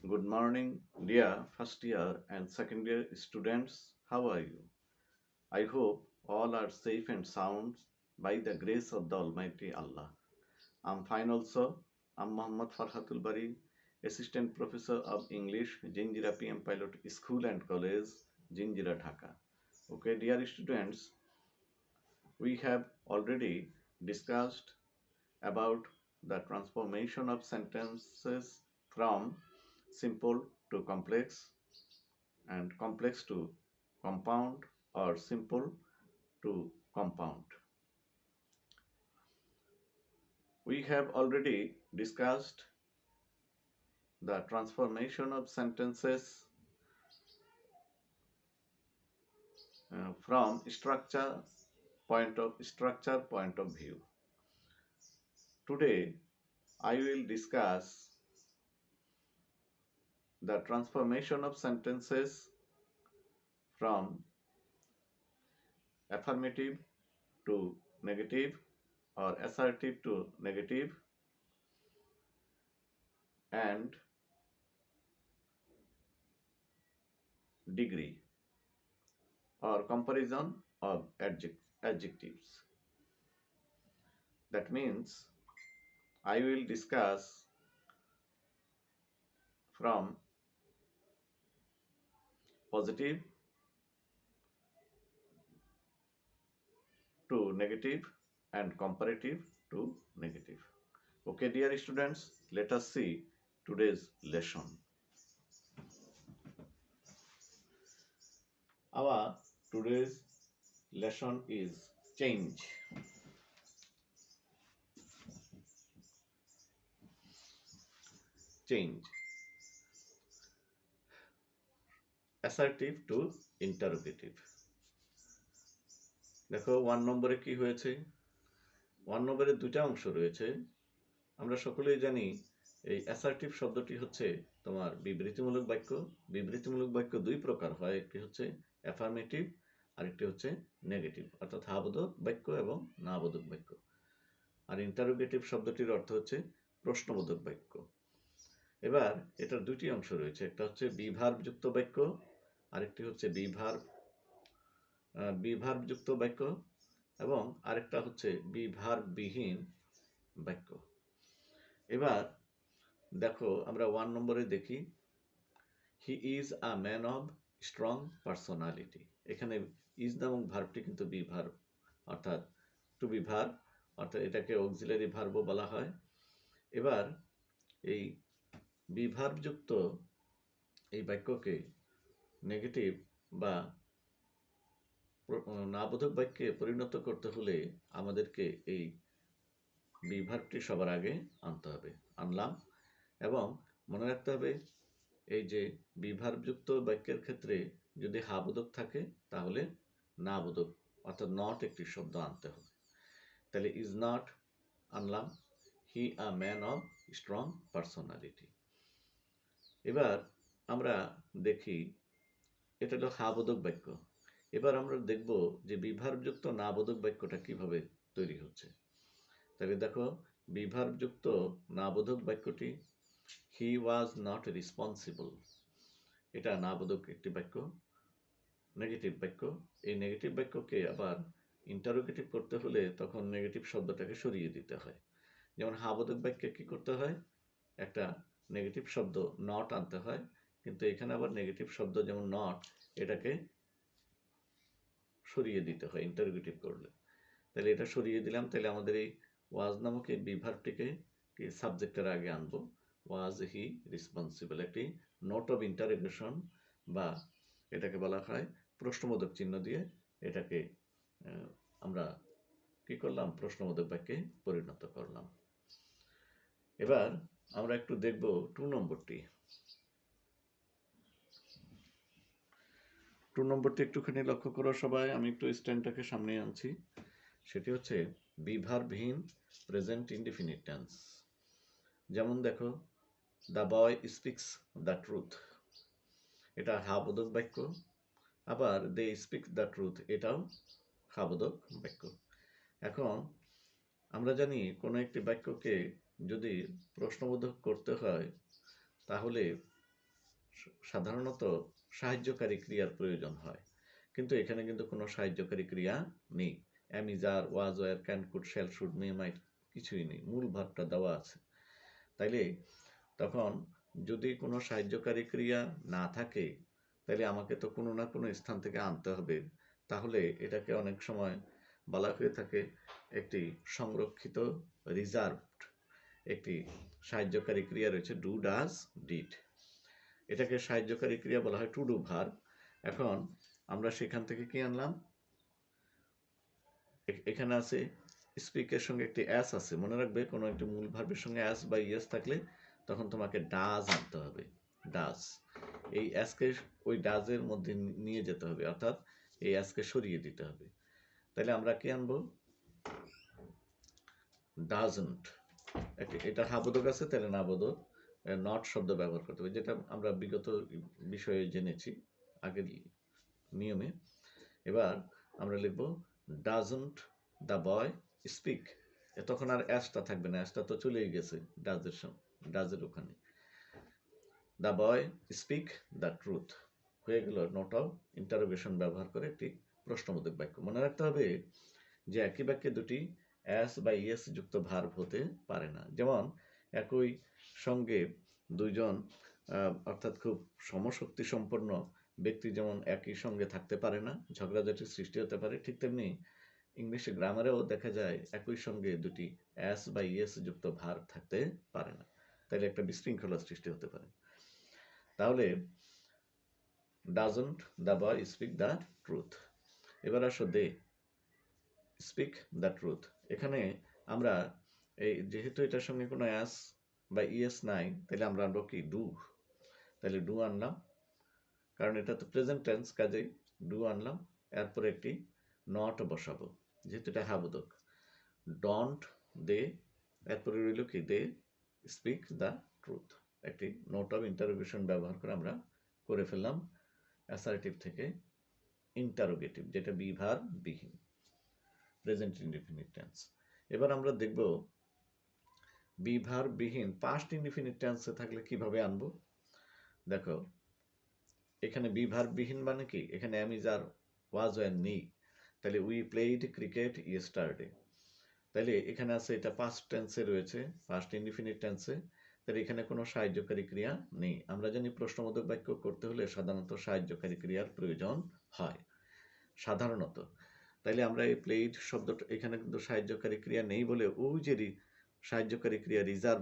Good morning, dear first year and second year students. How are you? I hope all are safe and sound by the grace of the Almighty Allah. I'm fine also. I'm Muhammad Farhatul Bari, Assistant Professor of English, Jinjira PM Pilot School and College, Jinjira, Dhaka. Okay, dear students, we have already discussed about the transformation of sentences from simple to complex and complex to compound or simple to compound. We have already discussed the transformation of sentences from structure point of view. Today I will discuss the transformation of sentences from affirmative to negative or assertive to negative and degree or comparison of adjectives. That means I will discuss from positive to negative and comparative to negative. Okay, dear students, let us see today's lesson. Our today's lesson is change. Change. Assertive to interrogative. দেখো 1 নম্বরে কি হয়েছে? 1 নম্বরে দুটো অংশ রয়েছে। আমরা সকলেই জানি এই অ্যাসার্টিভ শব্দটি হচ্ছে তোমার বিবৃতিমূলক বাক্য। বিবৃতিমূলক বাক্য দুই প্রকার হয়, একটি হচ্ছে অ্যাফার্মেটিভ আর একটি হচ্ছে নেগেটিভ, অর্থাৎ হাবোধক বাক্য এবং নাবোধক বাক্য। আর ইন্টারোগেটিভ শব্দটির অর্থ হচ্ছে প্রশ্নবোধক বাক্য। এবার এটার দুটি অংশ রয়েছে, একটা হচ্ছে বিভার্বযুক্ত বাক্য, আরেকটি হচ্ছে বিভার্বযুক্ত বাক্য এবং আরেকটা হচ্ছে বিভার্ববিহীন বাক্য। এবার দেখো আমরা 1 নম্বরে দেখি, he is a man of strong personality. এখানে ইজ নামক ভার্বটি কিন্তু বি ভার্ব, অর্থাৎ টু বি ভার্ব, অর্থাৎ এটাকে অক্সিলারি ভার্বও বলা হয়। এবার এই বিভার্বযুক্ত এই বাক্যকে নেগেটিভ বা নাবোধক বাক্যে পরিণত করতে হলে আমাদেরকে এই বিভার্বটি সবার আগে আনতে হবে। আনলাম এবং মনে রাখতে হবে এই যে বিভার্বযুক্ত বাক্যের ক্ষেত্রে যদি হাবোধক থাকে তাহলে নাবোধক অর্থাৎ নট একটি শব্দ আনতে হবে। তাহলে ইজ নট আনলাম, he a man of strong personality. এবার আমরা দেখি এটা হলো হাবোধক বাক্য। এবার আমরা দেখব যে বিভার্বযুক্ত নাবোধক বাক্যটা কিভাবে তৈরি হচ্ছে। তাহলে দেখো বিভার্বযুক্ত নাবোধক বাক্যটি, হি ওয়াজ নট রেসপন্সিবল, এটা নাবোধক একটি বাক্য, নেগেটিভ বাক্য। এই নেগেটিভ বাক্যকে আবার ইন্টারোগেটিভ করতে হলে তখন নেগেটিভ শব্দটাকে সরিয়ে দিতে হয়। যেমন হাবোধক বাক্যে কি করতে হয়, একটা নেগেটিভ শব্দ নট আনতে হয়, কিন্তু এখানে আবার নেগেটিভ শব্দ যেমন নট এটাকে সরিয়ে দিতে হয় ইন্টারোগেটিভ করলে। তাহলে এটা সরিয়ে দিলাম, তাহলে আমাদের এই ওয়াজ নামক এই বিভার্বটিকে সাবজেক্টের আগে আনবো। ওয়াজ হি রেসপন্সিবল, একটি নোট অফ ইন্টারোগেশন বা এটাকে বলা হয় প্রশ্নবোধক চিহ্ন দিয়ে এটাকে আমরা কি করলাম, প্রশ্নবোধক বাক্যে পরিণত করলাম। এবার আমরা একটু দেখব 2 নম্বরটি। 2 নম্বরটি একটুখানি লক্ষ্য করো সবাই, আমি একটু স্ট্যান্ডটাকে সামনে আনছি। সেটি হচ্ছে বিভার্বহীন প্রেজেন্ট ইনডিফিনিট টেন্স। যেমন দেখো, the boy speaks the truth, এটা হাবোধক বাক্য। আবার দে স্পিক দ্য ট্রুথ, এটাও হাবোধক বাক্য। এখন আমরা জানি কোনো একটি বাক্যকে যদি প্রশ্নবোধক করতে হয় তাহলে সাধারণত সাহায্যকারী ক্রিয়ার প্রয়োজন হয়, কিন্তু এখানে কিন্তু কোনো সাহায্যকারী ক্রিয়া নেই। Am, is, are, was, were, can, could, shall, should, may, might কিছুই নেই, মূল ভাবটা দেওয়া আছে। তাইলে তখন যদি কোনো সাহায্যকারী ক্রিয়া না থাকে, তাহলে আমাকে তো কোনো না কোনো স্থান থেকে আনতে হবে। তাহলে এটাকে অনেক সময় বলা হয়ে থাকে একটি সংরক্ষিত, রিজার্ভড একটি সাহায্যকারী ক্রিয়া রয়েছে, ডু, ডাজ, ডিড। এটাকে সাহায্যকারী ক্রিয়া বলা হয় টু ডু ভার্ব। এখন আমরা সেখান থেকে কি আনলাম, এখানে আছে স্পিকের সঙ্গে একটি অ্যাস আছে। মনে রাখবে, কোনো একটি মূল ভার্বের সঙ্গে অ্যাস বা ইয়েস থাকলে তখন তোমাকে ডাজ আনতে হবে। ডাজ, এই অ্যাসকে ওই ডাজের মধ্যে নিয়ে যেতে হবে, অর্থাৎ এই অ্যাসকে সরিয়ে দিতে হবে। তাহলে আমরা কি আনবো, ডাজন্ট। এটা হাবোধক আছে, তাহলে না বোধক নট শব্দ ব্যবহার করতে হবে, যেটা আমরা বিগত বিষয়ে জেনেছি আগের নিয়মে। এবার আমরা লিখব ডাজন্ট দ্য বয় স্পিক। তখন আর অ্যাসটা থাকবে না, অ্যাসটা তো চলেই গেছে ডাজের ওখানে। The boy speak the truth হয়ে গেল নোট অফ ইন্টারোগেশন ব্যবহার করে একটি প্রশ্নবোধক বাক্য। মনে রাখতে হবে যে একই বাক্যে দুটি অ্যাস বা ইয়েস যুক্ত ভার্ব হতে পারে না। যেমন একই সঙ্গে দুইজন অর্থাৎ খুব সমশক্তি সম্পন্ন ব্যক্তি যেমন একই সঙ্গে থাকতে পারে না, ঝগড়াঝাটির সৃষ্টি হতে পারে, ঠিক তেমনি ইংলিশ গ্রামারেও দেখা যায় একই সঙ্গে দুটি অ্যাস বা ইয়েস যুক্ত ভার্ব থাকতে পারে না, তাইলে একটা বিশৃঙ্খলার সৃষ্টি হতে পারে। তাহলে doesn't the boy speak the truth. এবার আসো দে স্পিক দ্য ট্রুথ। এখানে আমরা এই যেহেতু এটার সঙ্গে কোনো অ্যাস বা ইয়েস নাই, তাহলে আমরা আনবো কি, ডু। তাহলে ডু আনলাম, কারণ এটা তো প্রেজেন্ট টেন্স, কাজেই ডু আনলাম। এরপরে একটি নট বসাবো, যেহেতু এটা হাবোধক। ডন্ট দে, এরপরে রইল কি, দে স্পিক দ্য ট্রুথ। একটি নোট অফ ইন্টারোগেশন ব্যবহার করে আমরা করে ফেললাম অ্যাসার্টিভ থেকে ইন্টারোগেটিভ, যেটা বিভার বিহীন, প্রেজেন্ট ইনডিফিনিট টেন্স। এবার আমরা দেখব বিভার বিহীন পাস্ট ইনডিফিনিট টেন্সে থাকলে কিভাবে আনবো। দেখো, এখানে বিভার বিহীন মানে কি, এখানে অ্যাম, ইজ, আর, ওয়াজ, ওয়্যার নেই। তাহলে উই প্লেইড ক্রিকেট ইয়েস্টারডে। তাহলে এখানে আছে এটা পাস্ট টেন্সে রয়েছে, পাস্ট ইনডিফিনিট টেন্সে। তাহলে এখানে কোনো সাহায্যকারী ক্রিয়া নেই। আমরা জানি প্রশ্নবোধক বাক্য করতে হলে সাধারণত সাহায্যকারী ক্রিয়ার প্রয়োজন হয়, সাধারণত। তাইলে আমরা এই প্লেইড শব্দটা, এখানে কিন্তু সাহায্যকারী ক্রিয়া নেই বলে ওই যে সাহায্যকারী ক্রিয়া রিজার্ভ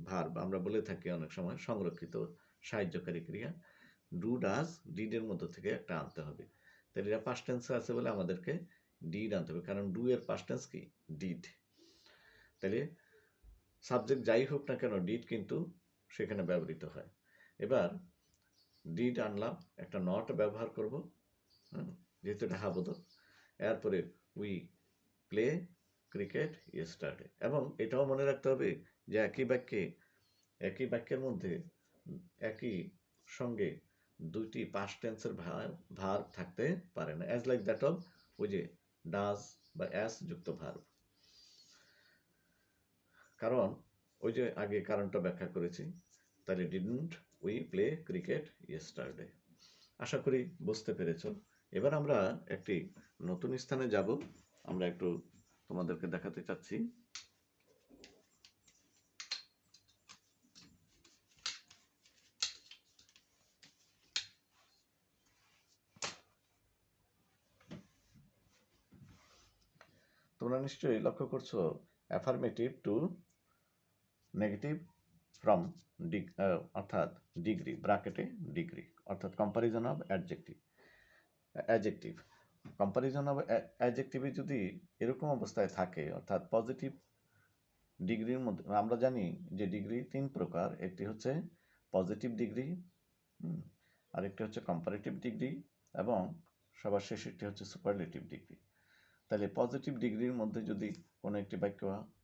ভার্ব আমরা বলে থাকি অনেক সময়, সংরক্ষিত সাহায্যকারী ক্রিয়া ডু, ডাজ, ডিডের মধ্য থেকে একটা আনতে হবে। তাহলে এটা পাস্ট টেন্সে আছে বলে আমাদেরকে ডিড আনতে হবে, কারণ ডু এর পাস্ট টেন্স কি, ডিড। তাহলে সাবজেক্ট যাই হোক না কেন, ডিড কিন্তু সেখানে ব্যবহৃত হয়। এবার ডিড আনলাম, একটা নট ব্যবহার করব, যেহেতু এটা হাবোধক। এরপরে উই প্লে ক্রিকেট ইয়েস্টারডে। এবং এটাও মনে রাখতে হবে যে একই বাক্যের মধ্যে একই সঙ্গে দুইটি পাস্ট টেন্সের ভার্ব থাকতে পারে না, অ্যাজ লাইক দ্যাট অফ ওই যে ডাজ বা অ্যাস যুক্ত ভার্ব। কারণ ওই যে আগে কারণটা ব্যাখ্যা করেছি। তাহলে didn't we play cricket yesterday. আশা করি বুঝতে পেরেছ। এবার আমরা একটি নতুন স্থানে যাব, আমরা একটু তোমাদেরকে দেখাতে চাচ্ছি। তোমরা নিশ্চয়ই লক্ষ্য করছো অ্যাফার্মেটিভ টু নেগেটিভ ফ্রম অর্থাৎ ডিগ্রি, ব্র্যাকেটে ডিগ্রি, অর্থাৎ comparison of adjective. Comparison of অ্যাডজেক্টিভে যদি এরকম অবস্থায় থাকে, অর্থাৎ পজিটিভ ডিগ্রির মধ্যে, আমরা জানি যে ডিগ্রি তিন প্রকার, একটি হচ্ছে পজিটিভ ডিগ্রি, আরেকটি হচ্ছে কম্পারেটিভ ডিগ্রি, এবং সবার শেষেরটি হচ্ছে সুপারলেটিভ ডিগ্রি। তাহলে পজিটিভ ডিগ্রির মধ্যে যদি কোনো একটি বাক্য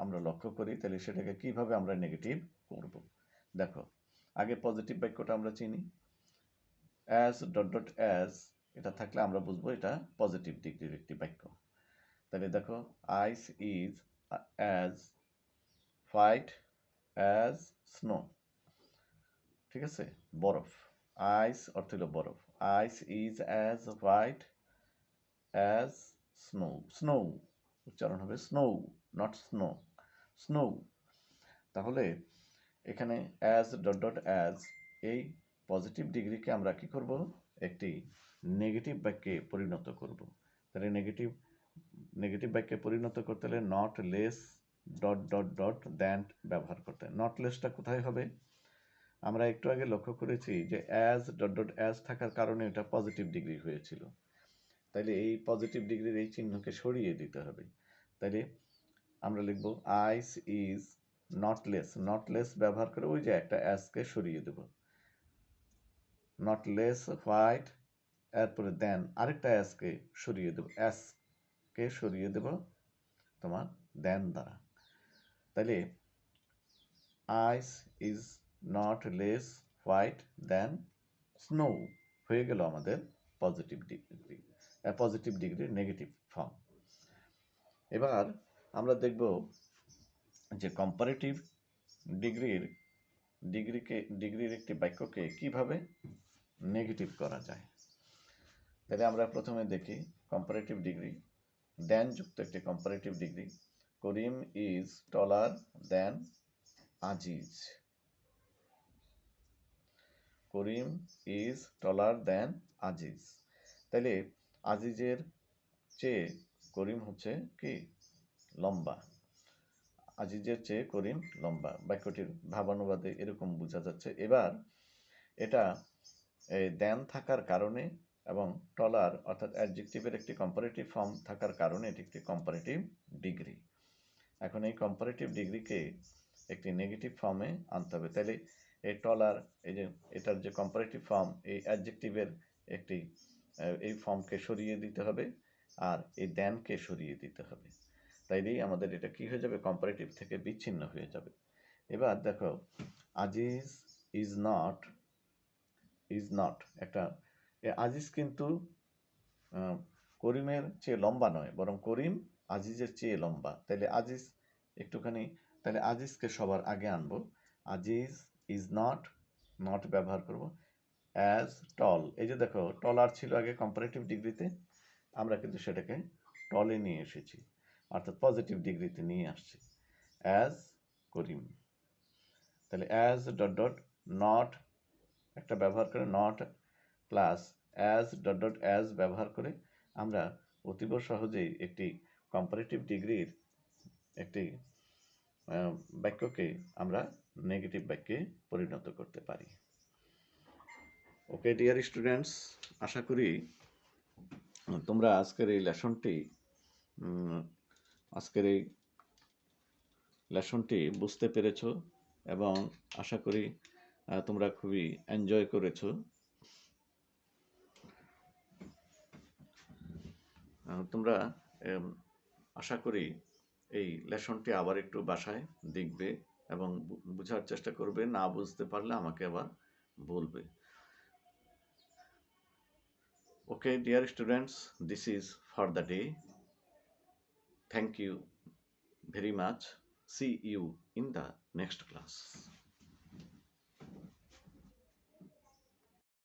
আমরা লক্ষ্য করি, তাহলে সেটাকে কিভাবে আমরা নেগেটিভ করব। দেখো, আগে পজিটিভ বাক্যটা আমরা চিনি, অ্যাজ ডট ডট অ্যাজ, এটা থাকলে আমরা বুঝবো এটা পজিটিভ ডিগ্রির একটি বাক্য। তাহলে দেখো, ice is as white as snow. ঠিক আছে, বরফ। আইস অর্থ হলো বরফ। Ice is as white as snow. Snow উচ্চারণ হবে স্নো, নট স্নো, স্নো। তাহলে এখানে অ্যাজ ডট ডট অ্যাজ, এই পজিটিভ ডিগ্রিকে আমরা কি করব, একটি নেগেটিভ বাক্যে পরিণত করব। তাহলে নেগেটিভ নেগেটিভ বাক্যে পরিণত করতে হলে not less dot dot dot than ব্যবহার করতে হয়। নট লেসটা কোথায় হবে? আমরা একটু আগে লক্ষ্য করেছি যে অ্যাজ ডট ডট অ্যাজ থাকার কারণে এটা পজিটিভ ডিগ্রি হয়েছিল। তাইলে এই পজিটিভ ডিগ্রির এই চিহ্নকে সরিয়ে দিতে হবে। তাইলে আমরা লিখব ice is not less. Not less ব্যবহার করে ওই যে একটা অ্যাজকে সরিয়ে দেব। নট লেস হোয়াইট, এরপরে দেন আরেকটা অ্যাজকে সরিয়ে দেব, অ্যাজকে সরিয়ে দেব তোমার দেন দ্বারা। তাইলে ice is not less white than snow হয়ে গেল আমাদের পজিটিভ ডিগ্রি, পজিটিভ ডিগ্রির নেগেটিভ ফর্ম। এবার আমরা দেখব যে কম্পারেটিভ ডিগ্রির একটি বাক্যকে কিভাবে নেগেটিভ করা যায়। তাহলে আমরা প্রথমে দেখি কম্পারেটিভ ডিগ্রি, দেন যুক্ত একটি comparative degree. Karim is taller than Aziz. Karim is taller than Aziz. তাহলে আজিজের চেয়ে করিম হচ্ছে কি লম্বা, আজিজের চেয়ে করিম লম্বা। বাক্যটির ভাবানুবাদে এরকম বোঝা যাচ্ছে। এবার এটা দেন থাকার কারণে এবং টলার অর্থাৎ অ্যাডজেক্টিভের একটি কম্পারেটিভ ফর্ম থাকার কারণে এটি একটি কম্পারেটিভ ডিগ্রি। এখন এই কম্পারেটিভ ডিগ্রিকে একটি নেগেটিভ ফর্মে আনতে হবে। তাহলে এই টলার, এই যে এটার যে কম্পারেটিভ ফর্ম, এই অ্যাডজেক্টিভের একটি এই ফর্মকে সরিয়ে দিতে হবে আর এই দেনকে সরিয়ে দিতে হবে। তাইলেই আমাদের এটা কি হয়ে যাবে, কম্পারেটিভ থেকে বিচ্ছিন্ন হয়ে যাবে। এবার দেখো আজিজ ইজ নট একটা, আজিজ কিন্তু করিমের চেয়ে লম্বা নয়, বরং করিম আজিজের চেয়ে লম্বা। তাহলে আজিজ একটুখানি, তাহলে আজিজকে সবার আগে আনবো। আজিজ ইজ নট ব্যবহার করব অ্যাজ টল। এই যে দেখো টলার ছিল আগে কম্পারেটিভ ডিগ্রিতে, আমরা কিন্তু সেটাকে টলে নিয়ে এসেছি, অর্থাৎ পজিটিভ ডিগ্রিতে নিয়ে আসছি, অ্যাজ করিম। তাহলে অ্যাজ ডট ডট নট একটা ব্যবহার করে, not plus as dot dot as ব্যবহার করে আমরা অতীব সহজেই একটি কম্পারেটিভ ডিগ্রির একটি বাক্যকে আমরা নেগেটিভ বাক্যে পরিণত করতে পারি। ওকে ডিয়ার স্টুডেন্টস, আশা করি তোমরা আজকের এই লেসনটি বুঝতে পেরেছো এবং আশা করি তোমরা খুবই এনজয় করেছো। তোমরা আশা করি এই লেসনটি আবার একটু বাসায় দেখবে এবং বোঝার চেষ্টা করবে। না বুঝতে পারলে আমাকে আবার বলবে। Okay, dear students, this is for the day. Thank you very much. See you in the next class.